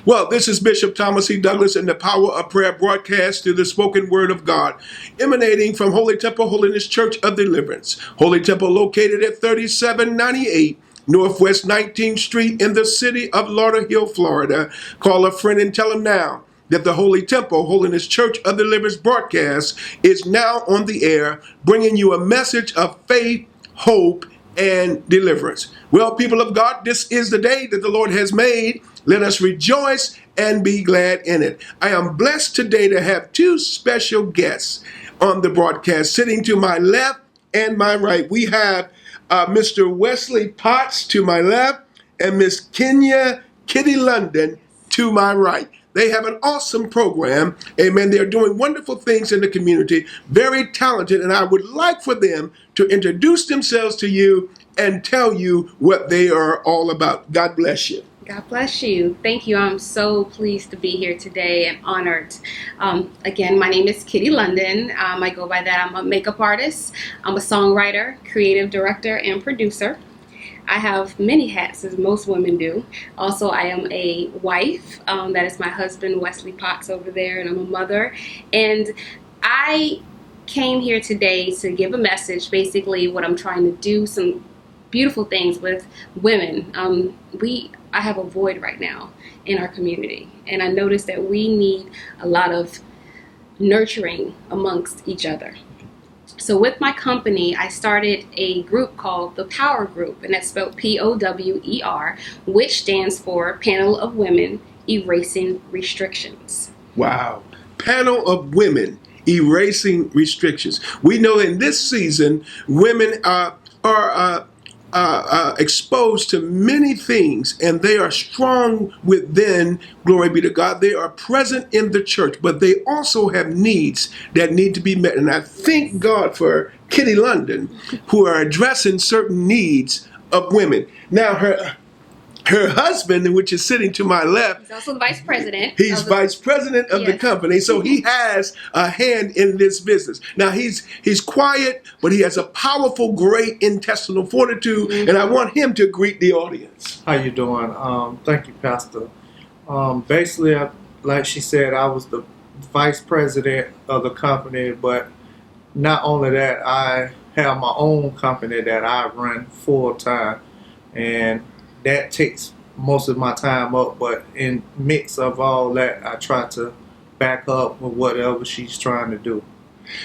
Well, this is Bishop Thomas E. Douglas and the Power of Prayer broadcast through the spoken word of God, emanating from Holy Temple Holiness Church of Deliverance. Holy Temple located at 3798 Northwest 19th Street in the city of Lauderhill, Florida. Call a friend and tell them now that the Holy Temple Holiness Church of Deliverance broadcast is now on the air, bringing you a message of faith, hope, and deliverance. Well, people of God, this is the day that the Lord has made. Let us rejoice and be glad in it. I am blessed today to have two special guests on the broadcast. Sitting to my left and my right, we have Mr. Wesley Potts to my left and Miss Kenya Kitty London to my right. They have an awesome program. Amen. They're doing wonderful things in the community, very talented, and I would like for them to introduce themselves to you and tell you what they are all about. God bless you. God bless you. Thank you. I'm so pleased to be here today and honored. Again, my name is Kitty London. I go by that. I'm a makeup artist. I'm a songwriter, creative director, and producer. I have many hats, as most women do. Also, I am a wife. That is my husband, Wesley Potts, over there, and I'm a mother. And I came here today to give a message, basically what I'm trying to do, some beautiful things with women. I have a void right now in our community, and I noticed that we need a lot of nurturing amongst each other. So with my company, I started a group called the Power Group, and that's spelled POWER, which stands for Panel of Women Erasing Restrictions. Wow. Panel of Women Erasing Restrictions. We know in this season, women are exposed to many things, and they are strong within, glory be to God. They are present in the church, but they also have needs that need to be met. And I thank God for Kitty London, who are addressing certain needs of women. Now, her husband, which is sitting to my left, he's also the vice president. He's vice president of the company, so he has a hand in this business. Now he's quiet, but he has a powerful, great intestinal fortitude, and I want him to greet the audience. How you doing? Thank you, Pastor. Basically, like she said, I was the vice president of the company, but not only that, I have my own company that I run full time, and that takes most of my time up, but in mix of all that, I try to back up with whatever she's trying to do.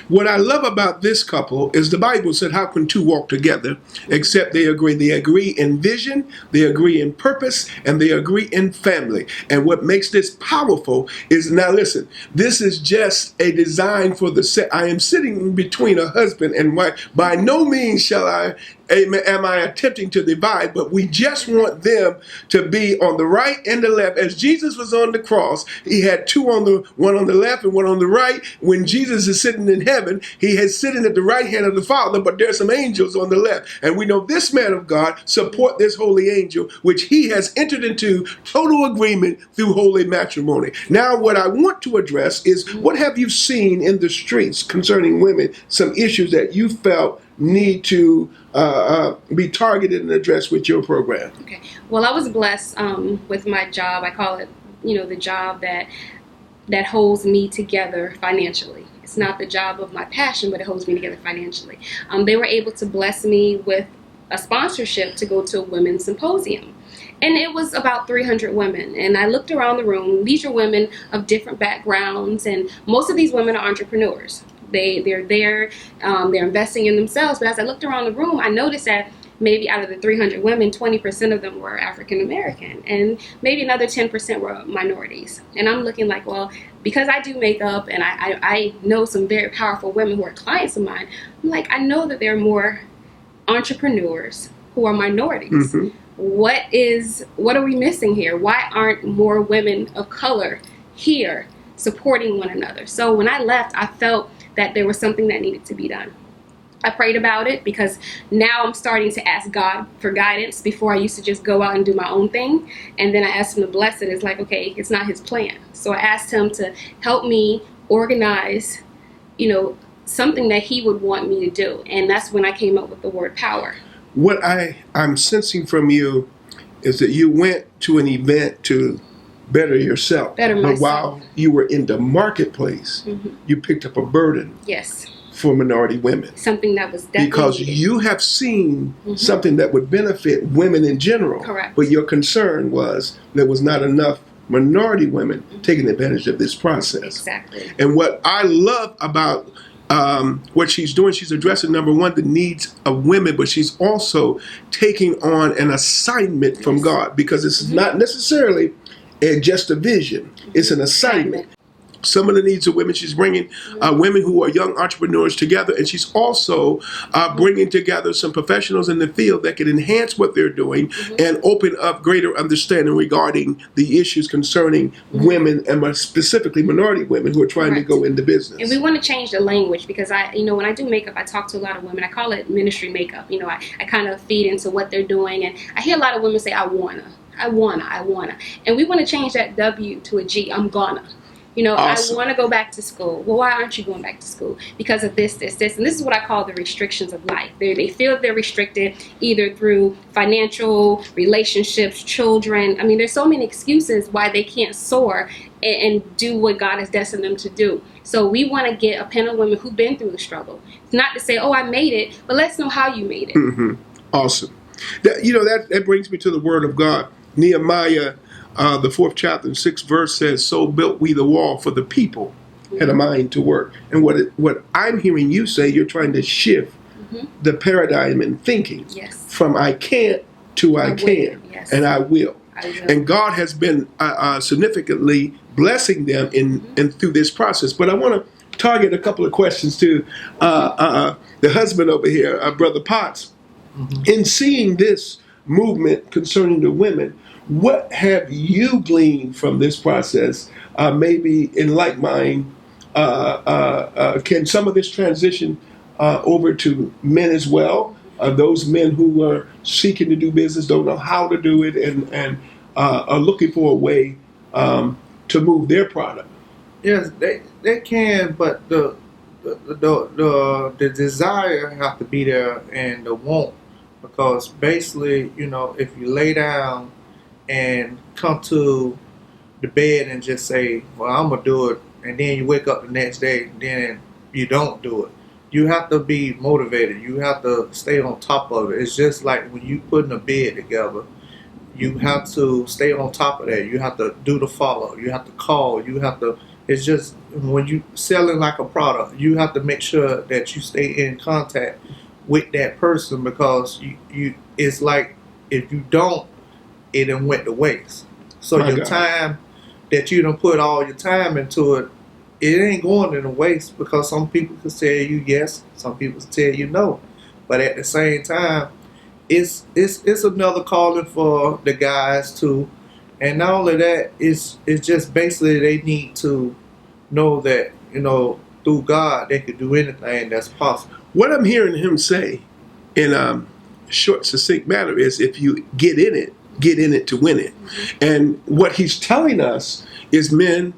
What I love about this couple is the Bible said, how can two walk together except they agree? They agree in vision, they agree in purpose, and they agree in family. And what makes this powerful is, now listen, this is just a design for the set. I am sitting between a husband and wife. By no means am I attempting to divide, but we just want them to be on the right and the left. As Jesus was on the cross, he had one on the left and one on the right. When Jesus is sitting in heaven, he is sitting at the right hand of the Father, but there's some angels on the left. And we know this man of God support this holy angel, which he has entered into total agreement through holy matrimony. Now, what I want to address is, what have you seen in the streets concerning women, some issues that you felt need to be targeted and addressed with your program? Okay. Well, I was blessed with my job. I call it, the job that holds me together financially. It's not the job of my passion, but it holds me together financially. They were able to bless me with a sponsorship to go to a women's symposium. And it was about 300 women. And I looked around the room. These are women of different backgrounds, and most of these women are entrepreneurs. They're there, they're investing in themselves. But as I looked around the room, I noticed that maybe out of the 300 women, 20% of them were African American, and maybe another 10% were minorities. And I'm looking like, well, because I do makeup and I know some very powerful women who are clients of mine, I'm like, I know that there are more entrepreneurs who are minorities. Mm-hmm. What are we missing here? Why aren't more women of color here supporting one another? So when I left, I felt that there was something that needed to be done. I prayed about it because now I'm starting to ask God for guidance. Before, I used to just go out and do my own thing, and then I asked him to bless it. It's like, okay, it's not his plan. So I asked him to help me organize, something that he would want me to do. And that's when I came up with the word power. What I'm sensing from you is that you went to an event to better yourself. Better but myself. while you were in the marketplace, you picked up a burden Yes. for minority women. Something that was definitely Because needed. you have seen something that would benefit women in general. Correct. But your concern was there was not enough minority women taking advantage of this process. Exactly. And what I love about what she's doing, she's addressing, number one, the needs of women, but she's also taking on an assignment from God, because this is not necessarily just a vision. It's an assignment. Some of the needs of women, she's bringing women who are young entrepreneurs together, and she's also bringing together some professionals in the field that can enhance what they're doing and open up greater understanding regarding the issues concerning women, and more specifically minority women who are trying to go into business. And we want to change the language, because when I do makeup, I talk to a lot of women. I call it ministry makeup. I kind of feed into what they're doing, and I hear a lot of women say, I wanna. And we want to change that W to a G. I'm gonna. Awesome. I want to go back to school. Well, why aren't you going back to school? Because of this. And this is what I call the restrictions of life. They feel they're restricted either through financial, relationships, children. I mean, there's so many excuses why they can't soar and do what God has destined them to do. So we want to get a panel of women who've been through the struggle. It's not to say, oh, I made it, but let's know how you made it. Awesome. That brings me to the word of God. Nehemiah, the 4th chapter and 6th verse says, so built we the wall, for the people had a mind to work. And what I'm hearing you say, you're trying to shift the paradigm in thinking from I can't to I can, and I will. And God has been significantly blessing them in through this process. But I want to target a couple of questions to the husband over here, Brother Potts. In seeing this movement concerning the women, what have you gleaned from this process? Maybe in like mind, can some of this transition over to men as well? Those men who are seeking to do business, don't know how to do it, and are looking for a way to move their product. Yes, they can, but the desire have to be there, and the want, because basically, if you lay down and come to the bed and just say, well, I'm going to do it, and then you wake up the next day and then you don't do it. You have to be motivated. You have to stay on top of it. It's just like when you putting a bed together, you have to stay on top of that. You have to do the follow. You have to call. It's just when you selling like a product, you have to make sure that you stay in contact with that person, because you it's like if you don't, it done went to waste. So your time that you done put all your time into it, it ain't going in a waste, because some people can tell you yes, some people can tell you no. But at the same time, it's another calling for the guys too. And not only that, it's just basically they need to know that, through God they could do anything that's possible. What I'm hearing him say in a short, succinct manner is, if you get in it to win it. And what he's telling us is, men,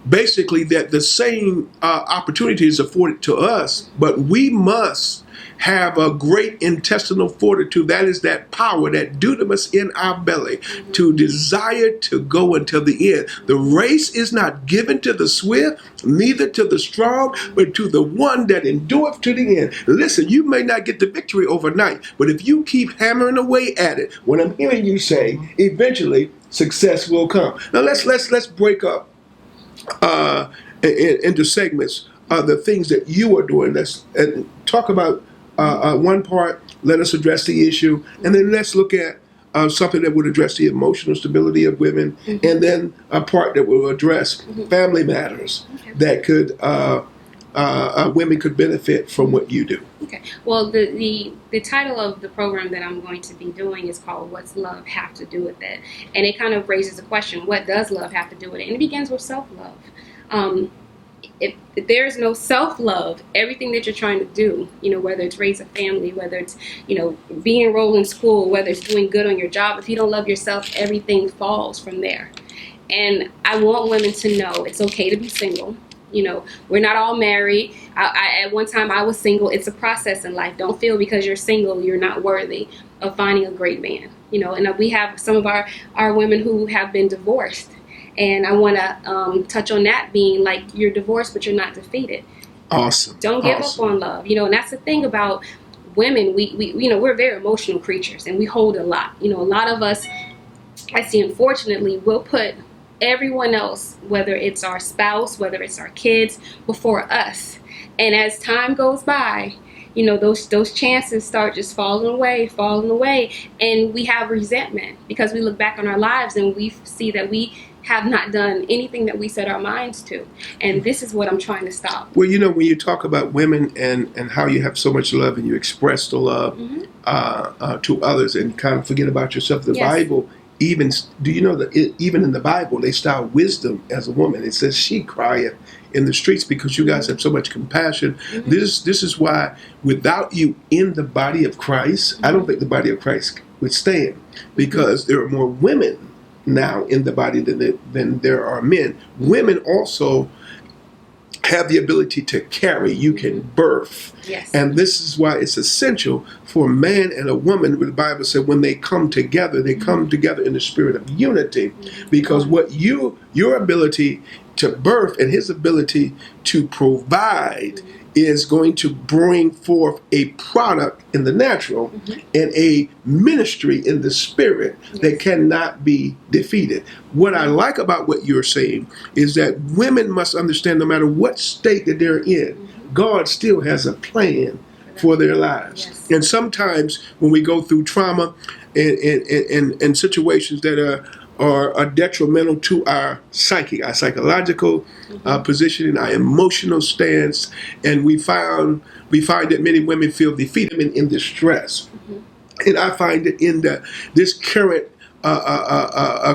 basically, that the same opportunities afforded to us, but we must have a great intestinal fortitude. That is that power, that dunamis in our belly, to desire to go until the end. The race is not given to the swift, neither to the strong, but to the one that endureth to the end. Listen, you may not get the victory overnight, but if you keep hammering away at it, what I'm hearing you say, eventually success will come. Now let's break up into segments the things that you are doing. Let's talk about one part. Let us address the issue, and then let's look at something that would address the emotional stability of women, and then a part that will address family matters that could women could benefit from what you do. Okay. Well, the title of the program that I'm going to be doing is called "What's Love Have to Do with It?" And it kind of raises a question: what does love have to do with it? And it begins with self-love. If there's no self-love, everything that you're trying to do, whether it's raise a family, whether it's, be enrolled in school, whether it's doing good on your job, if you don't love yourself, everything falls from there. And I want women to know it's okay to be single. We're not all married. At one time I was single. It's a process in life. Don't feel because you're single you're not worthy of finding a great man. And we have some of our women who have been divorced. And I want to touch on that being like, you're divorced, but you're not defeated. Awesome. Don't give up on love. And that's the thing about women. We we're very emotional creatures, and we hold a lot. A lot of us, I see, unfortunately, will put everyone else, whether it's our spouse, whether it's our kids, before us. And as time goes by, those chances start just falling away, and we have resentment because we look back on our lives and we see that we have not done anything that we set our minds to. And this is what I'm trying to stop. Well, when you talk about women and how you have so much love and you express the love to others and kind of forget about yourself, the Yes. Bible, even, do you know that even in the Bible, they style wisdom as a woman. It says she crieth in the streets because you guys have so much compassion. This is why without you in the body of Christ, I don't think the body of Christ would stand, because there are more women now in the body than there are men. Women also have the ability to carry. You can birth. Yes. And this is why it's essential for a man and a woman. The Bible said when they come together, they come together in the spirit of unity, because what your ability to birth and his ability to provide is going to bring forth a product in the natural and a ministry in the spirit that cannot be defeated. What I like about what you're saying is that women must understand, no matter what state that they're in, God still has a plan for their lives. Yes. And sometimes when we go through trauma and situations that are detrimental to our psyche, our psychological positioning, our emotional stance, and we find that many women feel defeated and in distress. And I find that in this current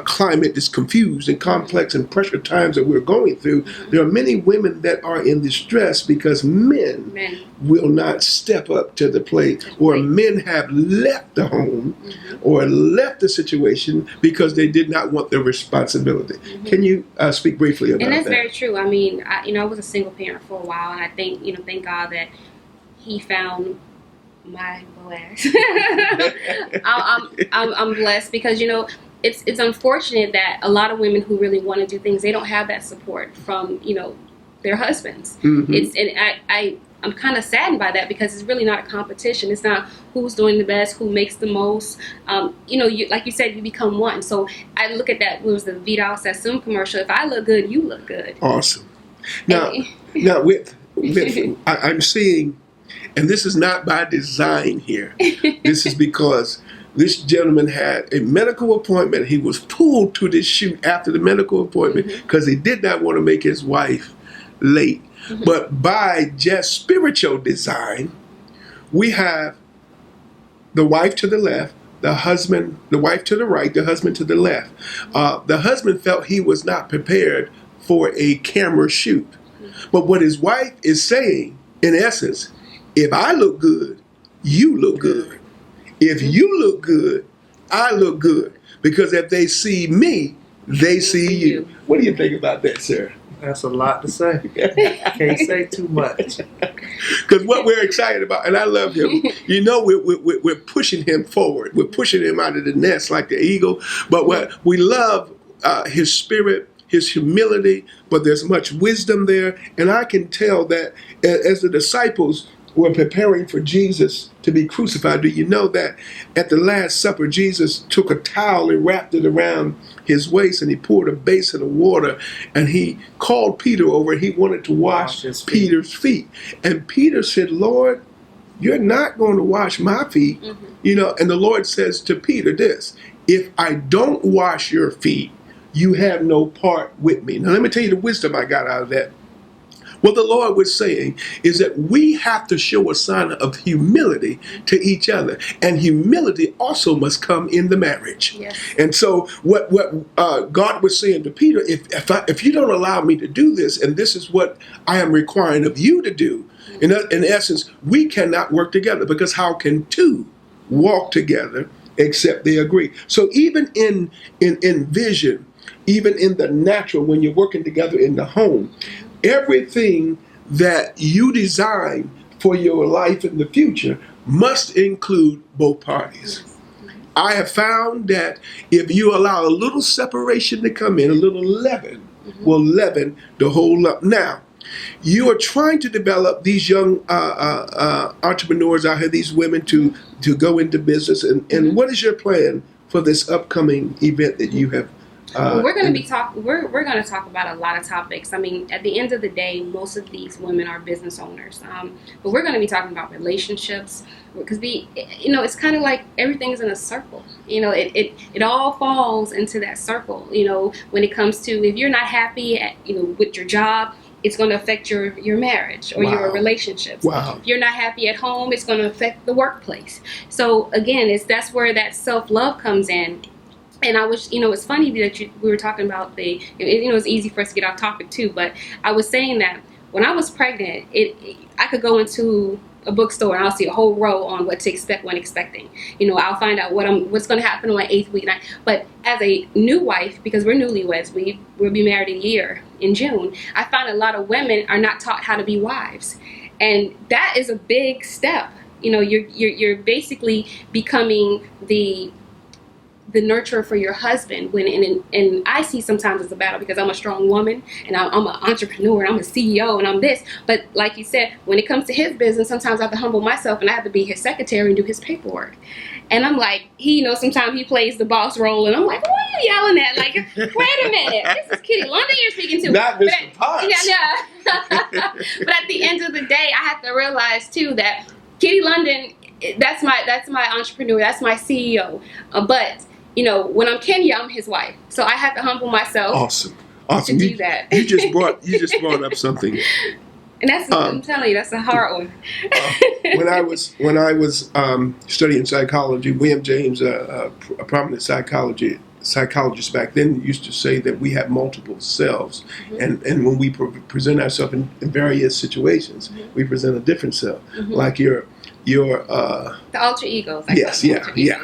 climate, this confused and complex and pressure times that we're going through, there are many women that are in distress because men will not step up to the plate, or men have left the home or left the situation because they did not want the responsibility. Can you speak briefly about that? And that's very true. I mean, I was a single parent for a while, and I think, thank God that he found my bless. I'm blessed because it's unfortunate that a lot of women who really want to do things, they don't have that support from their husbands. I'm kind of saddened by that because it's really not a competition. It's not who's doing the best, who makes the most. Like you said, you become one. So I look at that. It was the Vidal Sassoon commercial. If I look good, you look good. Awesome. Now I'm seeing. And this is not by design here. This is because this gentleman had a medical appointment. He was pulled to this shoot after the medical appointment because he did not want to make his wife late. But by just spiritual design, we have the wife to the left, the wife to the right, the husband to the left. The husband felt he was not prepared for a camera shoot. But what his wife is saying, in essence, if I look good, you look good. If you look good, I look good. Because if they see me, they see you. What do you think about that, sir? That's a lot to say. Can't say too much. Because what we're excited about, and I love him, we're pushing him forward. We're pushing him out of the nest like the eagle. But what we love his spirit, his humility, but there's much wisdom there. And I can tell that as the disciples were preparing for Jesus to be crucified, do you know that at the Last Supper, Jesus took a towel and wrapped it around his waist, and he poured a basin of water, and he called Peter over, and he wanted to wash Peter's feet. And Peter said, Lord, you're not going to wash my feet. And the Lord says to Peter this, if I don't wash your feet, you have no part with me. Now let me tell you the wisdom I got out of that. What the Lord was saying is that we have to show a sign of humility to each other. And humility also must come in the marriage. Yes. And so what God was saying to Peter, if you don't allow me to do this, and this is what I am requiring of you to do, in essence, we cannot work together, because how can two walk together except they agree? So even in vision, even in the natural, when you're working together in the home, everything that you design for your life in the future must include both parties. I have found that if you allow a little separation to come in, a little leaven will leaven the whole lump. Now, you are trying to develop these young entrepreneurs out here, these women to go into business. And what is your plan for this upcoming event that you have? Well, we're going to be we're going to talk about a lot of topics. I mean, at the end of the day, most of these women are business owners. But we're going to be talking about relationships, because it's kind of like everything's in a circle. It all falls into that circle. When it comes to, if you're not happy with your job, it's going to affect your marriage or your relationships. Wow. If you're not happy at home, it's going to affect the workplace. So again, that's where that self-love comes in. And I was, it's funny that we were talking about it's easy for us to get off topic too, but I was saying that when I was pregnant, I could go into a bookstore and I'll see a whole row on what to expect when expecting. I'll find out what's going to happen on my 8th week. But as a new wife, because we're newlyweds, we'll be married a year in June, I find a lot of women are not taught how to be wives. And that is a big step. You're basically becoming the nurturer for your husband, and I see sometimes it's a battle because I'm a strong woman and I'm an entrepreneur and I'm a CEO and I'm this, but like you said, when it comes to his business, sometimes I have to humble myself and I have to be his secretary and do his paperwork. And I'm like, sometimes he plays the boss role and I'm like, what are you yelling at? Like, wait a minute, this is Kitty London you're speaking to. Not Mr. Potts. Yeah. But at the end of the day, I have to realize too that Kitty London, that's my entrepreneur, that's my CEO, but when I'm Kenya, I'm his wife. So I have to humble myself. Awesome. To do that. You just brought up something. And I'm telling you, that's a hard one. When I was studying psychology, William James, a prominent psychologist back then, used to say that we have multiple selves, and when we present ourselves in various situations, we present a different self, like your the alter egos. Yes.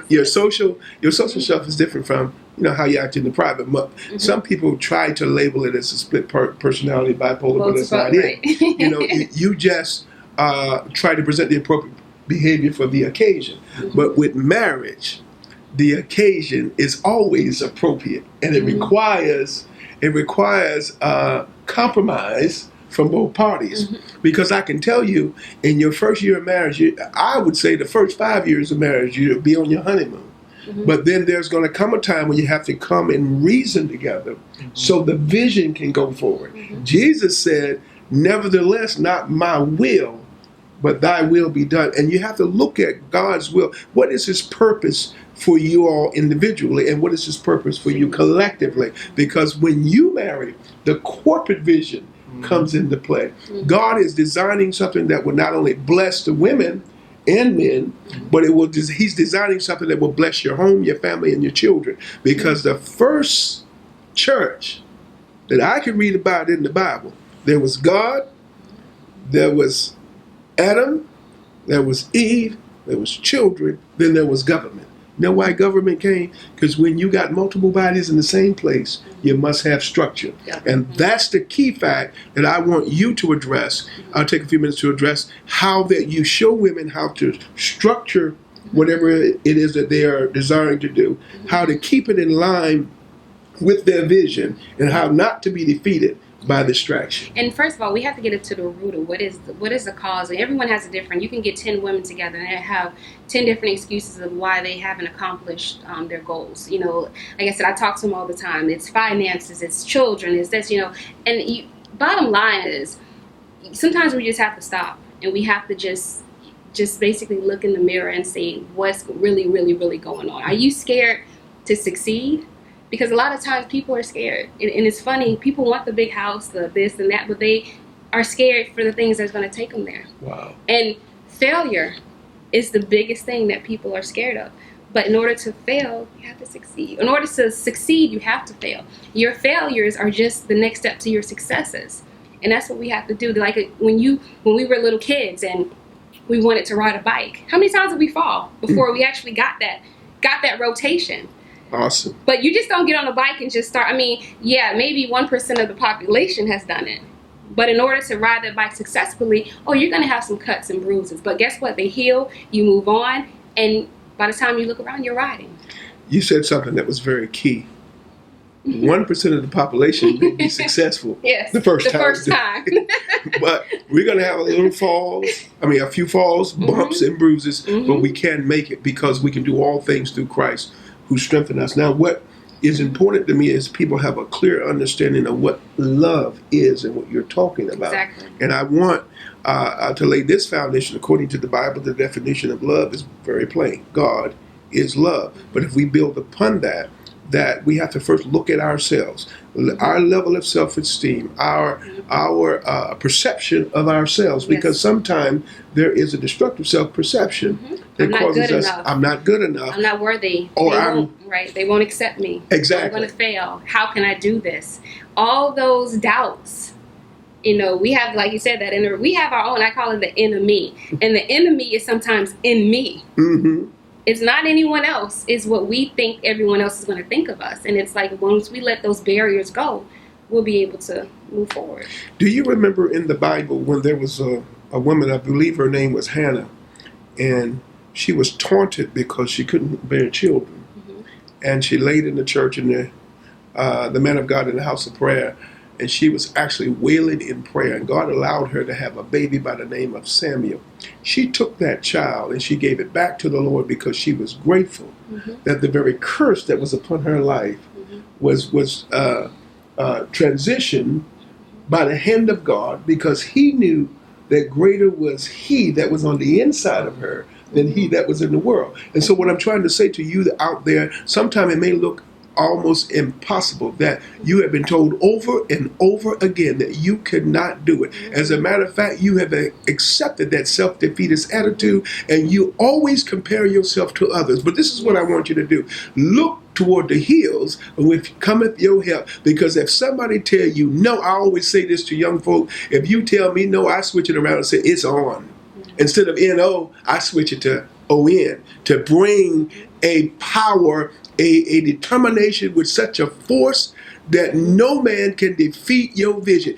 Your social self is different from how you act in the private. Some people try to label it as a split personality, bipolar, but it's not it. You just try to present the appropriate behavior for the occasion. But with marriage, the occasion is always appropriate, and it requires compromise from both parties. Because I can tell you, in your first year of marriage, I would say the first 5 years of marriage, you'll be on your honeymoon. But then there's going to come a time when you have to come and reason together so the vision can go forward. Jesus said, nevertheless, not my will, but thy will be done. And you have to look at God's will. What is his purpose for you all individually, and what is his purpose for you collectively? Because when you marry, the corporate vision comes into play. God is designing something that will not only bless the women and men, but he's designing something that will bless your home, your family, and your children. Because the first church that I can read about in the Bible, there was God, there was Adam, there was Eve, there was children, then there was government. You know why government came? Because when you got multiple bodies in the same place, you must have structure. And that's the key fact that I want you to address. I'll take a few minutes to address how that you show women how to structure whatever it is that they are desiring to do, how to keep it in line with their vision, and how not to be defeated by distraction. And first of all, we have to get into the root of what is the cause. And everyone has a different. You can get 10 women together and they have 10 different excuses of why they haven't accomplished their goals. Like I said, I talk to them all the time. It's finances, it's children, it's this. And bottom line is, sometimes we just have to stop and we have to just basically look in the mirror and see what's really, really, really going on. Are you scared to succeed? Because a lot of times people are scared. And it's funny, people want the big house, the this and that, but they are scared for the things that's going to take them there. Wow. And failure is the biggest thing that people are scared of. But in order to fail, you have to succeed. In order to succeed, you have to fail. Your failures are just the next step to your successes. And that's what we have to do. Like when we were little kids and we wanted to ride a bike, how many times did we fall before we actually got that rotation? Awesome. But you just don't get on a bike and just start. I mean, yeah, maybe 1% of the population has done it. But in order to ride that bike successfully, you're going to have some cuts and bruises. But guess what? They heal, you move on, and by the time you look around, you're riding. You said something that was very key. 1% of the population may be successful Yes, the first time. But we're going to have a few falls, bumps, and bruises, but we can make it because we can do all things through Christ who strengthens us. Now, what is important to me is people have a clear understanding of what love is and what you're talking about. Exactly. And I want to lay this foundation. According to the Bible, the definition of love is very plain. God is love. But if we build upon that we have to first look at ourselves, our level of self-esteem, our perception of ourselves, because sometimes there is a destructive self-perception that causes us, I'm not good enough. I'm not worthy. Or they won't accept me. Exactly. I'm going to fail. How can I do this? All those doubts. We have, like you said, we have our own, I call it the enemy. And the enemy is sometimes in me. Mm-hmm. It's not anyone else. It's what we think everyone else is going to think of us. And it's like once we let those barriers go, we'll be able to move forward. Do you remember in the Bible when there was a woman, I believe her name was Hannah, and she was taunted because she couldn't bear children. Mm-hmm. And she laid in the church in the man of God in the house of prayer, and she was actually wailing in prayer, and God allowed her to have a baby by the name of Samuel. She took that child and she gave it back to the Lord because she was grateful that the very curse that was upon her life was transitioned by the hand of God, because he knew that greater was he that was on the inside of her than he that was in the world. And so what I'm trying to say to you out there, sometimes it may look almost impossible, that you have been told over and over again that you could not do it. As a matter of fact, you have accepted that self-defeatist attitude, and you always compare yourself to others. But this is what I want you to do. Look toward the hills with cometh your help, because if somebody tell you no, I always say this to young folk, if you tell me no, I switch it around and say it's on. Instead of N-O, I switch it to O-N, to bring a power, a determination with such a force that no man can defeat your vision.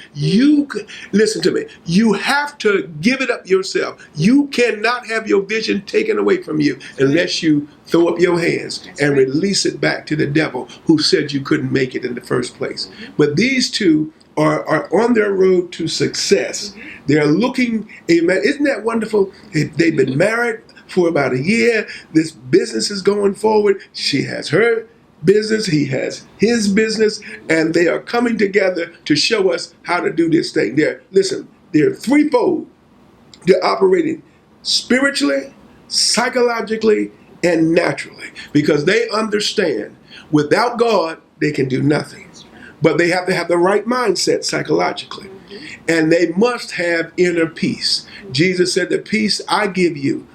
Listen to me. You have to give it up yourself. You cannot have your vision taken away from you unless you throw up your hands and release it back to the devil who said you couldn't make it in the first place. But these two are on their road to success. They're looking, amen. Isn't that wonderful? They've been married for about a year. This business is going forward. She has her business, he has his business, and they are coming together to show us how to do this thing. They're threefold. They're operating spiritually, psychologically, and naturally, because they understand without God they can do nothing. But they have to have the right mindset psychologically. And they must have inner peace. Jesus said, the peace I give you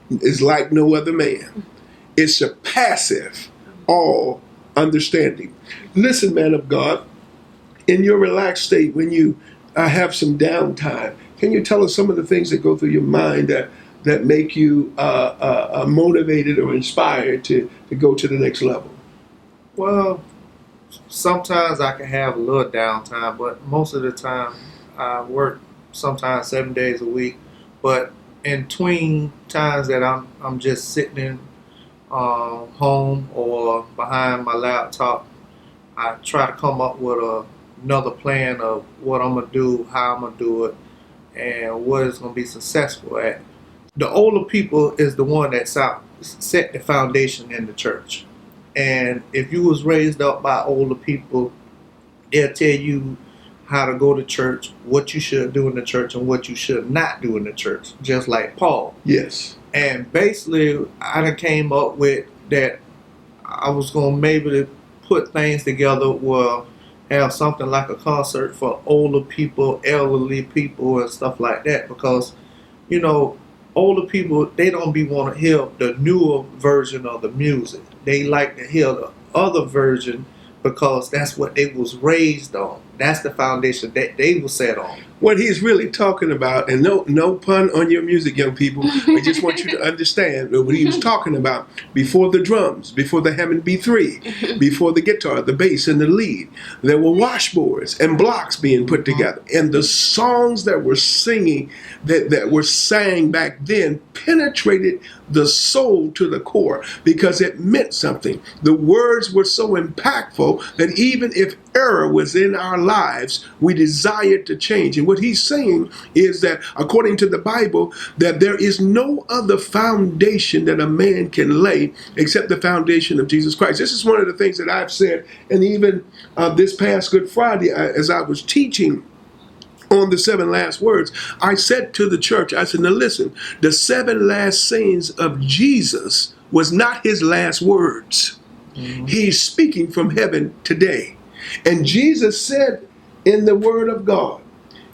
is like no other man. It surpasses all understanding. Listen, man of God, in your relaxed state, when you have some downtime, can you tell us some of the things that go through your mind that make you motivated or inspired to go to the next level? Well, sometimes I can have a little downtime, but most of the time I work sometimes 7 days a week. But in between times that I'm just sitting in home or behind my laptop, I try to come up with another plan of what I'm going to do, how I'm going to do it, and what it's going to be successful at. The older people is the one that set the foundation in the church. And if you was raised up by older people, they'll tell you how to go to church, what you should do in the church, and what you should not do in the church, just like Paul. Yes. And basically, I done came up with that I was going to maybe put things together where have something like a concert for older people, elderly people, and stuff like that. Because, older people, they don't want to hear the newer version of the music. They like to hear the other version because that's what they was raised on. That's the foundation that they were set on. What he's really talking about, and no pun on your music, young people, I just want you to understand what he was talking about. Before the drums, before the Hammond B3, before the guitar, the bass, and the lead, there were washboards and blocks being put together. And the songs that were singing, that were sang back then, penetrated the soul to the core because it meant something. The words were so impactful that even if error was in our lives, we desired to change. And what he's saying is that, according to the Bible, that there is no other foundation that a man can lay except the foundation of Jesus Christ. This is one of the things that I've said, and even this past Good Friday, as I was teaching on the 7 last words, I said to the church, I said, now listen, the 7 last sayings of Jesus was not his last words. He's speaking from heaven today. And Jesus said in the word of God,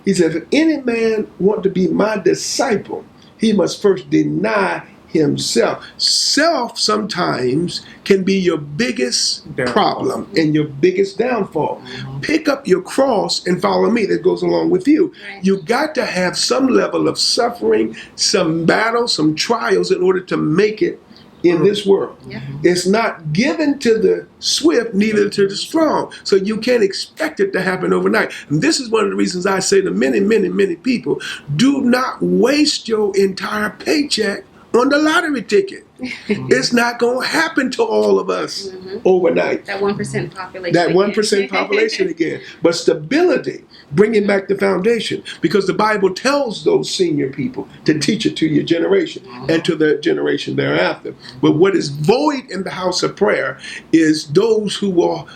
he said, if any man want to be my disciple, he must first deny himself. Self sometimes can be your biggest problem and your biggest downfall. Pick up your cross and follow me. That goes along with you. You got to have some level of suffering, some battle, some trials in order to make it in this world. It's not given to the swift, neither to the strong. So you can't expect it to happen overnight. And this is one of the reasons I say to many, many, many people, do not waste your entire paycheck on the lottery ticket. It's not going to happen to all of us overnight. That 1% population. That 1% population again. But stability, bringing back the foundation, because the Bible tells those senior people to teach it to your generation and to the generation thereafter. But what is void in the house of prayer is those who will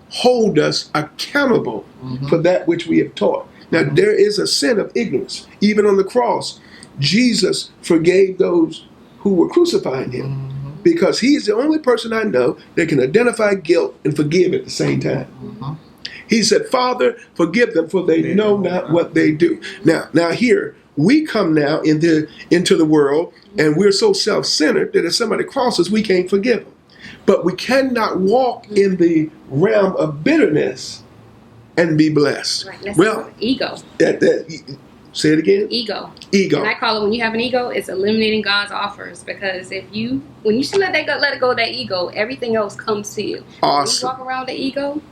hold us accountable for that which we have taught. Now, there is a sin of ignorance. Even on the cross, Jesus forgave those who were crucifying him because he's the only person I know that can identify guilt and forgive at the same time. He said, Father, forgive them, for they know not what they do. Now here, we come now into the world, and we're so self-centered that if somebody crosses, we can't forgive them. But we cannot walk in the realm of bitterness and be blessed. Right, well, ego. Say it again. Ego. Ego. And I call it, when you have an ego, it's eliminating God's offers. Because when you let it go of that ego, everything else comes to you. Awesome. When you walk around the ego,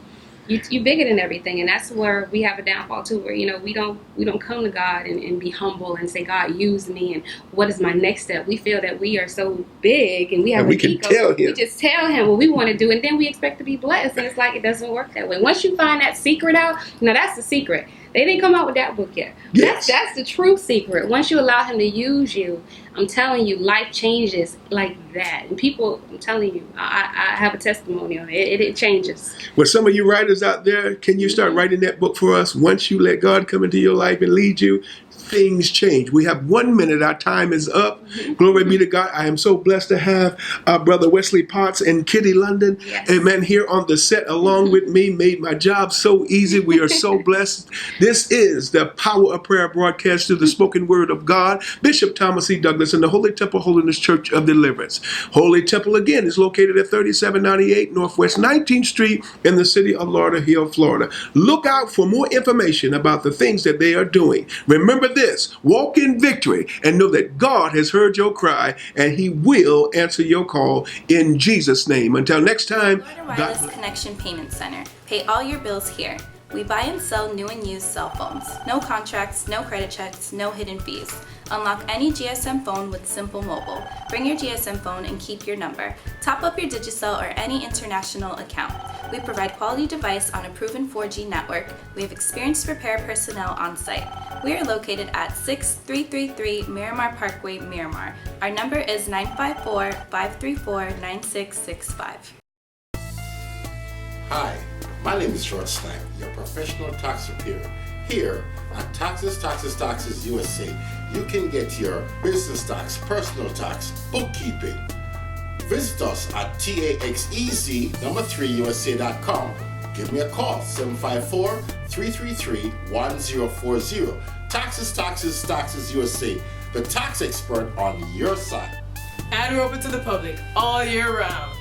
you bigger than everything, and that's where we have a downfall too. Where we don't come to God and be humble and say, God, use me, and what is my next step? We feel that we are so big and we have an ego. Tell him. We just tell him what we want to do, and then we expect to be blessed. And it's like it doesn't work that way. Once you find that secret out, that's the secret. They didn't come out with that book yet. Yes. That's the true secret. Once you allow him to use you, I'm telling you, life changes like that. And people, I'm telling you, I have a testimony on it. It changes. Well, some of you writers out there, can you start writing that book for us? Once you let God come into your life and lead you, things change. We have 1 minute. Our time is up. Glory be to God. I am so blessed to have Brother Wesley Potts and Kitty London, amen, here on the set along with me. Made my job so easy. We are so blessed. This is the Power of Prayer broadcast through the spoken word of God. Bishop Thomas E. Douglas and the Holy Temple Holiness Church of Deliverance. Holy Temple, again, is located at 3798 Northwest 19th Street in the city of Lauderhill, Florida. Look out for more information about the things that they are doing. Remember this. Walk in victory and know that God has heard your cry and he will answer your call in Jesus' name. Until next time. Wireless Connection Payment Center. Pay all your bills here. We buy and sell new and used cell phones. No contracts, no credit checks, no hidden fees. Unlock any GSM phone with Simple Mobile. Bring your GSM phone and keep your number. Top up your Digicel or any international account. We provide quality device on a proven 4G network. We have experienced repair personnel on site. We are located at 6333 Miramar Parkway, Miramar. Our number is 954-534-9665. Hi, my name is George Snipe, your professional tax preparer. Here at Taxes USA, you can get your business tax, personal tax, bookkeeping. Visit us at taxez3usa.com. Give me a call, 754-333-1040. Taxes USA, the tax expert on your side. And we're open to the public all year round.